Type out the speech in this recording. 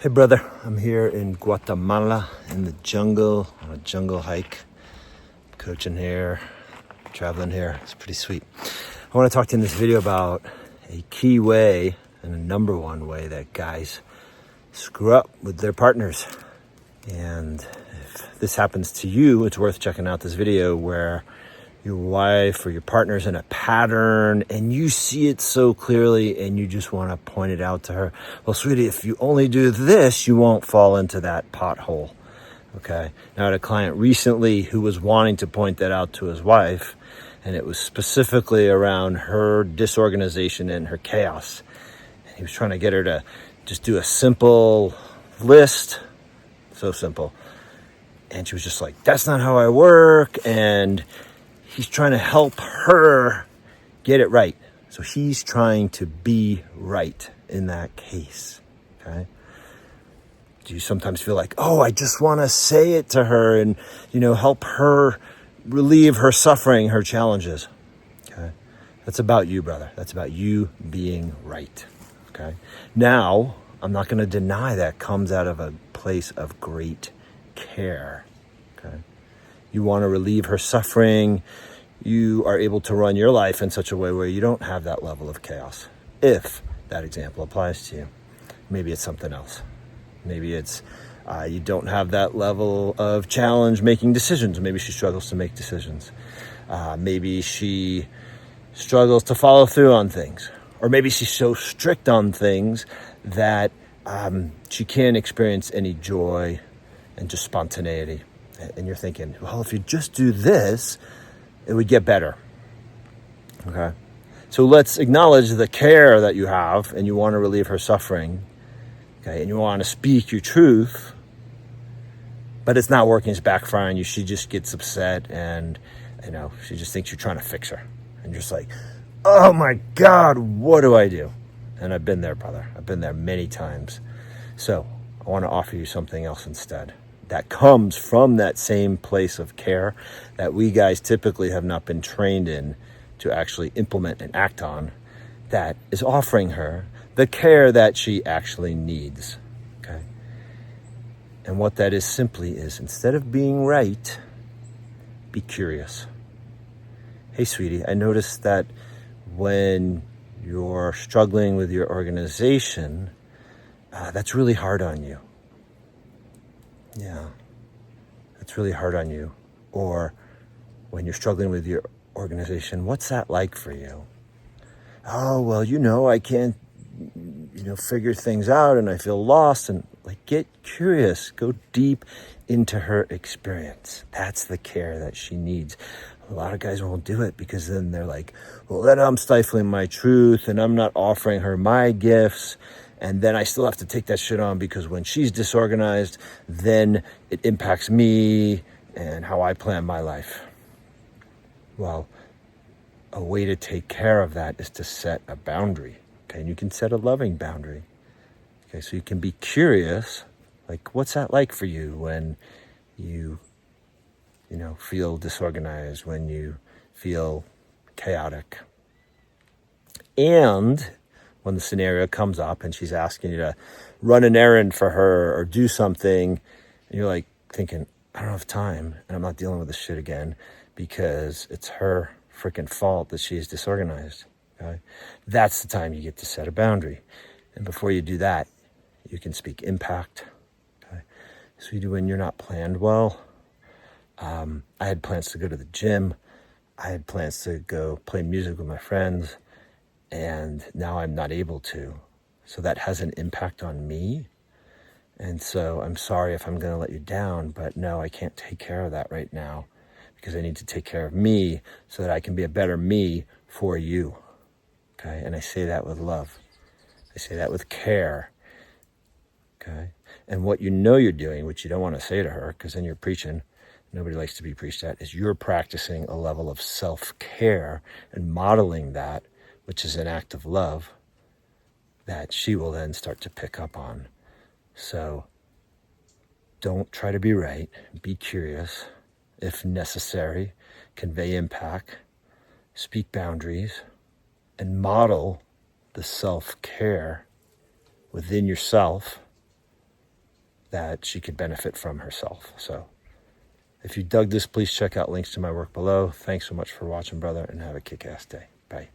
Hey brother, I'm here in Guatemala in the jungle on a jungle hike, coaching here, traveling here. It's pretty sweet. I want to talk to you in this video about a key way and a number one way that guys screw up with their partners. And if this happens to you, it's worth checking out this video where your wife or your partner's in a pattern and you see it so clearly and you just want to point it out to her. Well, sweetie, if you only do this, you won't fall into that pothole. Okay. Now, I had a client recently who was wanting to point that out to his wife, and it was specifically around her disorganization and her chaos. And he was trying to get her to just do a simple list. So simple. And she was just like, that's not how I work. And he's trying to help her get it right. So he's trying to be right in that case, okay? Do you sometimes feel like, oh, I just want to say it to her and, help her relieve her suffering, her challenges, okay? That's about you, brother. That's about you being right, okay? Now, I'm not going to deny that comes out of a place of great care, okay? You want to relieve her suffering. You are able to run your life in such a way where you don't have that level of chaos. If that example applies to you, maybe it's something else. Maybe it's you don't have that level of challenge making decisions. Maybe she struggles to make decisions. Maybe she struggles to follow through on things. Or maybe she's so strict on things that she can't experience any joy and just spontaneity. And you're thinking, well, if you just do this, it would get better. Okay. So let's acknowledge the care that you have and you want to relieve her suffering. Okay. And you want to speak your truth, but it's not working. It's backfiring you. She just gets upset and, she just thinks you're trying to fix her. And you're just like, oh my God, what do I do? And I've been there, brother. I've been there many times. So I want to offer you something else instead. That comes from that same place of care that we guys typically have not been trained in to actually implement and act on, that is offering her the care that she actually needs, okay? And what that is simply is, instead of being right, be curious. Hey, sweetie, I noticed that when you're struggling with your organization, that's really hard on you. Yeah, that's really hard on you. Or when you're struggling with your organization, what's that like for you? Oh, well, I can't, figure things out and I feel lost. And get curious, go deep into her experience. That's the care that she needs. A lot of guys won't do it because then they're like, well, then I'm stifling my truth and I'm not offering her my gifts. And then I still have to take that shit on because when she's disorganized, then it impacts me and how I plan my life. Well, a way to take care of that is to set a boundary. Okay, and you can set a loving boundary. Okay, so you can be curious, what's that like for you when you, feel disorganized, when you feel chaotic? And when the scenario comes up and she's asking you to run an errand for her or do something, and you're thinking, I don't have time and I'm not dealing with this shit again because it's her freaking fault that she's disorganized. Okay? That's the time you get to set a boundary. And before you do that, you can speak impact. Okay? So when you're not planned well, I had plans to go to the gym. I had plans to go play music with my friends. And now I'm not able to. So that has an impact on me. And so I'm sorry if I'm going to let you down, but no, I can't take care of that right now because I need to take care of me so that I can be a better me for you. Okay? And I say that with love. I say that with care. Okay? And what you're doing, which you don't want to say to her because then you're preaching, nobody likes to be preached at, is you're practicing a level of self-care and modeling that, which is an act of love that she will then start to pick up on. So don't try to be right. Be curious. If necessary, convey impact, speak boundaries, and model the self-care within yourself that she could benefit from herself. So if you dug this, please check out links to my work below. Thanks so much for watching, brother, and have a kick-ass day. Bye.